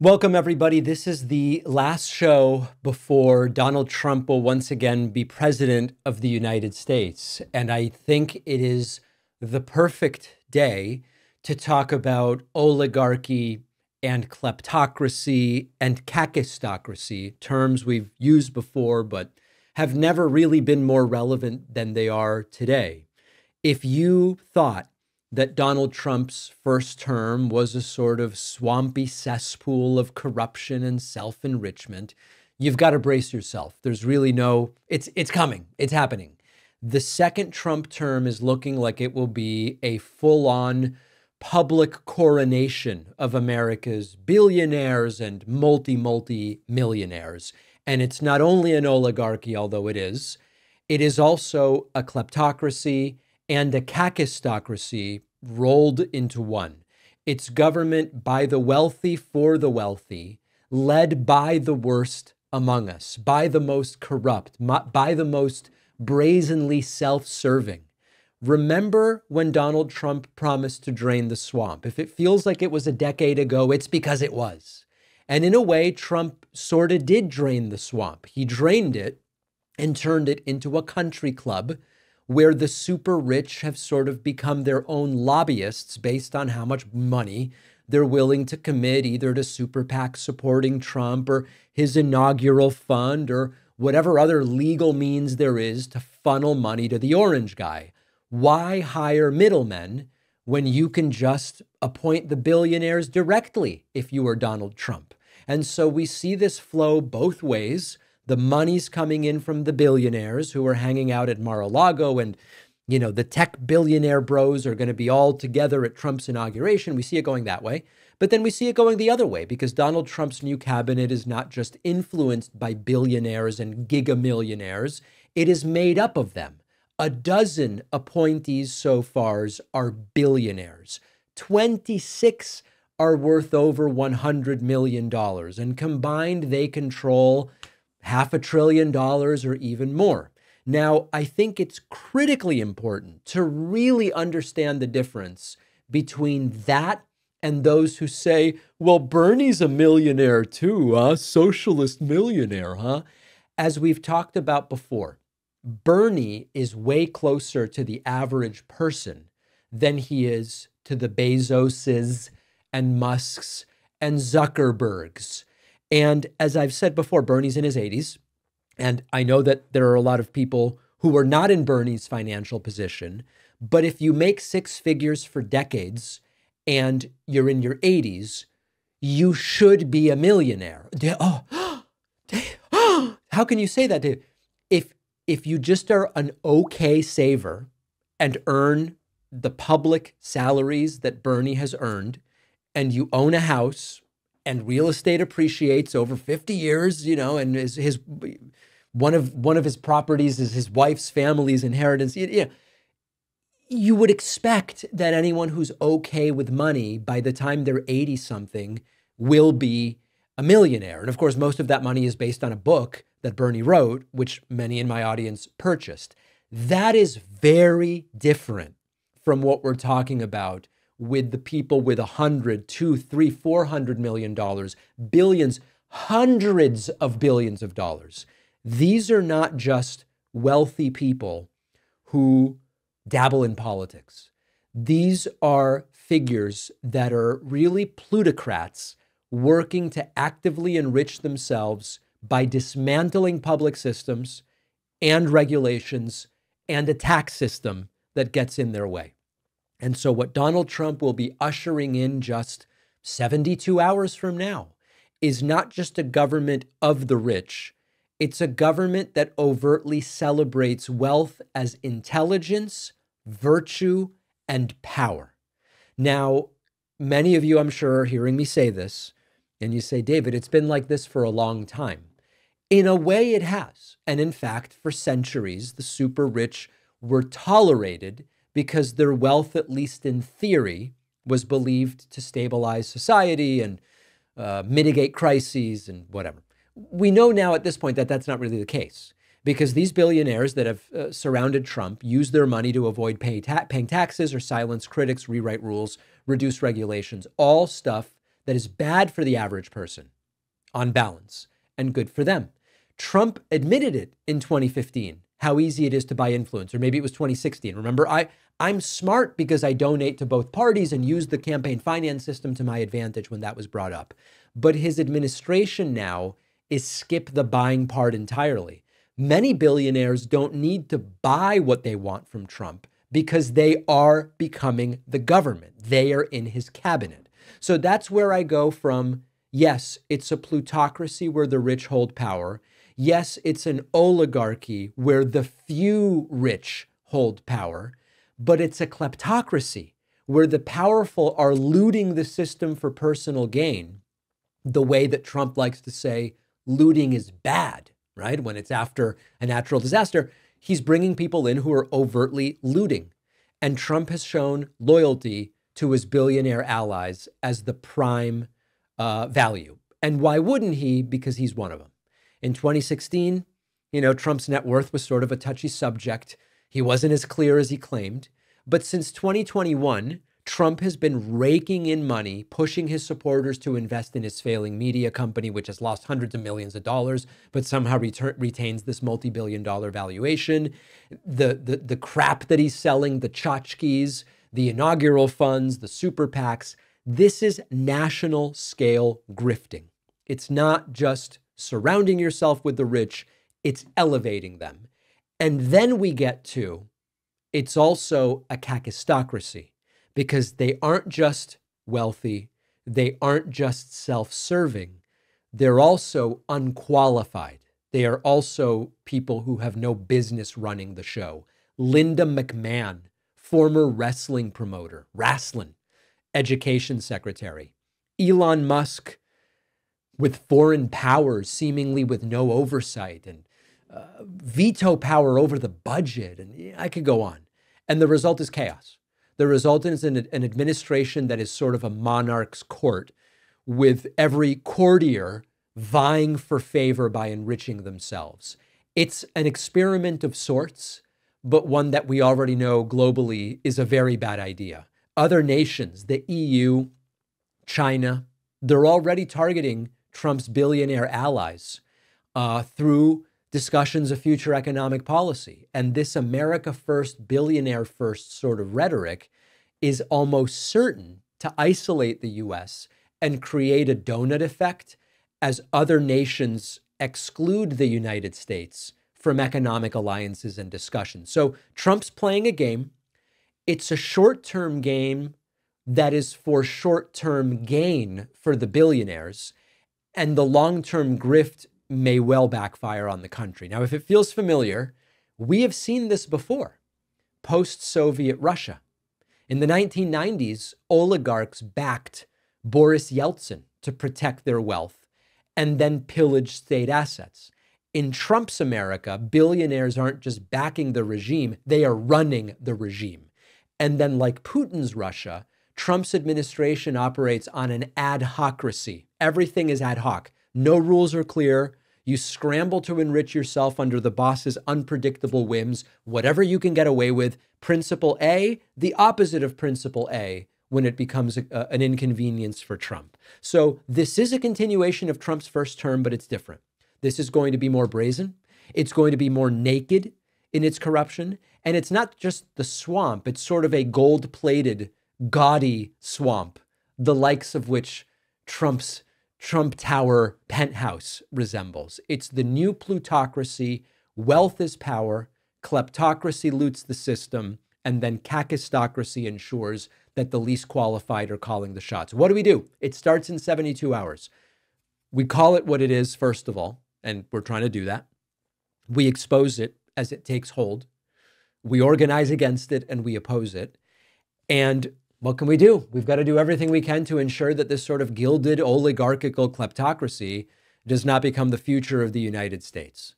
Welcome, everybody. This is the last show before Donald Trump will once again be president of the United States. And I think it is the perfect day to talk about oligarchy and kleptocracy and kakistocracy, terms we've used before, but have never really been more relevant than they are today. If you thought that Donald Trump's first term was a sort of swampy cesspool of corruption and self-enrichment, you've got to brace yourself. There's really it's coming. It's happening. The second Trump term is looking like it will be a full-on public coronation of America's billionaires and multi-millionaires. And it's not only an oligarchy, although it is also a kleptocracy and a kakistocracy rolled into one. It's government by the wealthy for the wealthy, led by the worst among us, by the most corrupt, by the most brazenly self-serving. Remember when Donald Trump promised to drain the swamp? If it feels like it was a decade ago, it's because it was. And in a way, Trump sort of did drain the swamp. He drained it and turned it into a country club where the super rich have sort of become their own lobbyists based on how much money they're willing to commit either to super PAC supporting Trump or his inaugural fund or whatever other legal means there is to funnel money to the orange guy. Why hire middlemen when you can just appoint the billionaires directly if you are Donald Trump? And so we see this flow both ways. The money's coming in from the billionaires who are hanging out at Mar-a-Lago, and, the tech billionaire bros are going to be all together at Trump's inauguration. We see it going that way. But then we see it going the other way because Donald Trump's new cabinet is not just influenced by billionaires and gigamillionaires. It is made up of them. A dozen appointees so far are billionaires. 26 are worth over $100 million. And combined, they control $500 billion or even more. Now, I think it's critically important to really understand the difference between that and those who say, well, Bernie's a millionaire too, huh? Socialist millionaire, huh? As we've talked about before, Bernie is way closer to the average person than he is to the Bezoses and Musks and Zuckerbergs. And as I've said before, Bernie's in his 80s. And I know that there are a lot of people who are not in Bernie's financial position. But if you make six figures for decades and you're in your 80s, you should be a millionaire. Oh, how can you say that, Dave? If you just are an okay saver and earn the public salaries that Bernie has earned, and you own a house, and real estate appreciates over 50 years, and his one of his properties is his wife's family's inheritance. You would expect that anyone who's okay with money by the time they're 80 something will be a millionaire. And of course, most of that money is based on a book that Bernie wrote, which many in my audience purchased. That is very different from what we're talking about with the people with 100, 2, 3, $400 million, billions, hundreds of billions of dollars. These are not just wealthy people who dabble in politics. These are figures that are really plutocrats working to actively enrich themselves by dismantling public systems and regulations and a tax system that gets in their way. And so what Donald Trump will be ushering in just 72 hours from now is not just a government of the rich. It's a government that overtly celebrates wealth as intelligence, virtue, and power. Now, many of you, I'm sure, are hearing me say this, and you say, David, it's been like this for a long time. In a way, it has. And in fact, for centuries, the super rich were tolerated because their wealth, at least in theory, was believed to stabilize society and mitigate crises and whatever. We know now at this point that that's not really the case because these billionaires that have surrounded Trump use their money to avoid paying taxes or silence critics, rewrite rules, reduce regulations, all stuff that is bad for the average person on balance and good for them. Trump admitted it in 2015, how easy it is to buy influence, or maybe it was 2016. Remember, I'm smart because I donate to both parties and use the campaign finance system to my advantage when that was brought up. But his administration now is skip the buying part entirely. Many billionaires don't need to buy what they want from Trump because they are becoming the government. They are in his cabinet. So that's where I go from, yes, it's a plutocracy where the rich hold power. Yes, it's an oligarchy where the few rich hold power, but it's a kleptocracy where the powerful are looting the system for personal gain, the way that Trump likes to say looting is bad, right? When it's after a natural disaster, he's bringing people in who are overtly looting. And Trump has shown loyalty to his billionaire allies as the prime value. And why wouldn't he? Because he's one of them. In 2016, Trump's net worth was sort of a touchy subject. He wasn't as clear as he claimed. But since 2021, Trump has been raking in money, pushing his supporters to invest in his failing media company, which has lost hundreds of millions of dollars, but somehow retains this multi-billion-dollar valuation. The crap that he's selling, the tchotchkes, the inaugural funds, the super PACs, this is national scale grifting. It's not just surrounding yourself with the rich, it's elevating them. And then we get to, it's also a kakistocracy, because they aren't just wealthy, they aren't just self-serving, they're also unqualified. They are also people who have no business running the show. Linda McMahon, former wrestling promoter, wrestling, education secretary. Elon Musk, with foreign powers, seemingly with no oversight, and veto power over the budget, and I could go on. And the result is chaos. The result is an administration that is sort of a monarch's court, with every courtier vying for favor by enriching themselves. It's an experiment of sorts, but one that we already know globally is a very bad idea. Other nations, the EU, China, they're already targeting Trump's billionaire allies through discussions of future economic policy. And this America first, billionaire first sort of rhetoric is almost certain to isolate the US and create a donut effect as other nations exclude the United States from economic alliances and discussions. So Trump's playing a game. It's a short-term game that is for short-term gain for the billionaires, and the long-term grift may well backfire on the country. Now, if it feels familiar, we have seen this before, post-Soviet Russia. In the 1990s, oligarchs backed Boris Yeltsin to protect their wealth and then pillaged state assets. In Trump's America, billionaires aren't just backing the regime, they are running the regime. And then, like Putin's Russia, Trump's administration operates on an ad hocracy. Everything is ad hoc. No rules are clear. You scramble to enrich yourself under the boss's unpredictable whims, whatever you can get away with. Principle A, the opposite of Principle A when it becomes an inconvenience for Trump. So this is a continuation of Trump's first term, but it's different. This is going to be more brazen. It's going to be more naked in its corruption. And it's not just the swamp. It's sort of a gold-plated, gaudy swamp, the likes of which Trump Tower penthouse resembles. It's the new plutocracy. Wealth is power. Kleptocracy loots the system. And then kakistocracy ensures that the least qualified are calling the shots. What do? It starts in 72 hours. We call it what it is, first of all, and we're trying to do that. We expose it as it takes hold. We organize against it and we oppose it. And what can we do? We've got to do everything we can to ensure that this sort of gilded oligarchical kleptocracy does not become the future of the United States.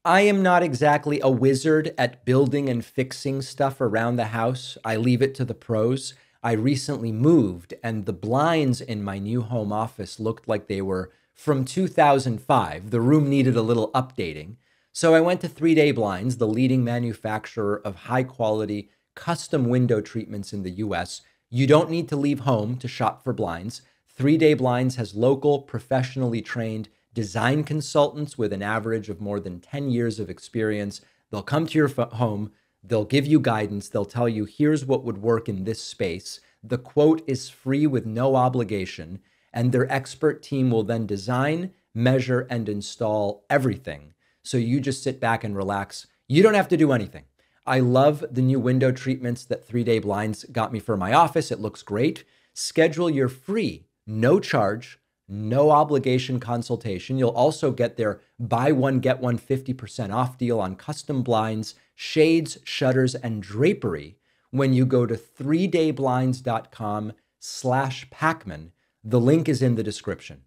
I am not exactly a wizard at building and fixing stuff around the house. I leave it to the pros. I recently moved, and the blinds in my new home office looked like they were from 2005. The room needed a little updating. So I went to 3-Day Blinds, the leading manufacturer of high-quality custom window treatments in the US. You don't need to leave home to shop for blinds. 3-Day Blinds has local, professionally trained design consultants with an average of more than 10 years of experience. They'll come to your home, they'll give you guidance, they'll tell you, here's what would work in this space. The quote is free with no obligation, and their expert team will then design, measure, and install everything. So you just sit back and relax. You don't have to do anything. I love the new window treatments that 3-Day Blinds got me for my office. It looks great. Schedule your free, no charge, no obligation consultation. You'll also get their buy one, get one 50% off deal on custom blinds, shades, shutters, and drapery when you go to 3dayblinds.com/Pacman. The link is in the description.